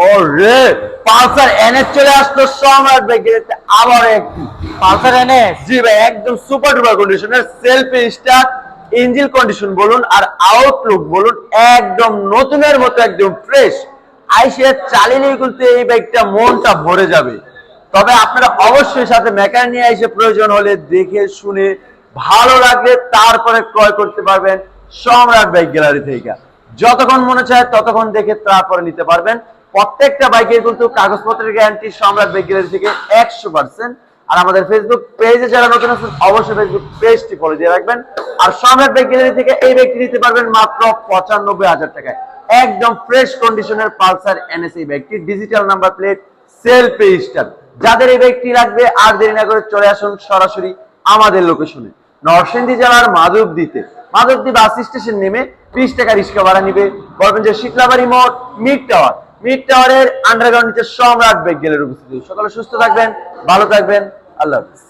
ওরে Pulsar NS চলে আসলো সম্রাট বাইক গ্যালারিতে আবার একটি পালসার এনএস। জি ভাই, একদম সুপার ডুপার কন্ডিশনের সেলফ স্টার্ট, ইঞ্জিন কন্ডিশন বলুন আর আউটলুক বলুন একদম নতুনের মতো, একদম ফ্রেশ। আইসে চালিলেই কিন্তু এই বাইকটা মনটা ভরে যাবে। তবে আপনারা অবশ্যই সাথে মেকানিক নিয়ে এসে প্রয়োজন হলে দেখে শুনে ভালো লাগলে তারপরে ক্রয় করতে পারবেন সম্রাট বাইক গ্যালারি থেকে। যতক্ষণ মনে চায় ততক্ষণ দেখে তারপরে নিতে পারবেন। প্রত্যেকটা বাইকের কিন্তু কাগজপত্রের গ্যারান্টি সম্রাট বাইক গ্যালারি থেকে 100%। আর আমাদের ফেসবুক পেজে যারা নতুন আছেন অবশ্যই ফেসবুক পেজটি ফলো দিয়ে রাখবেন। আর সম্রাট বাইক গ্যালারি থেকে এই বাইকটি নিতে পারবেন মাত্র 95,000 টাকায়। একদম ফ্রেশ কন্ডিশনের পালসার এনএস এই বাইকটি, digital number plate, self start. যাদের এই বাইকটি লাগবে আর দেরি না করে চলে আসুন সরাসরি আমাদের লোকেশনে, নরসিংদী জেলার মাধবদী বাস স্টেশন নেমে 20 টাকা রিক্সা ভাড়া নিবে। বলবেন যে শীতলাবাড়ি মোড় মিড টাওয়ারের আন্ডারগ্রাউন্ড নিচে সম্রাট বাইক গ্যালারি উপস্থিত। সকলে সুস্থ থাকবেন, ভালো থাকবেন, আল্লাহ হাফেজ।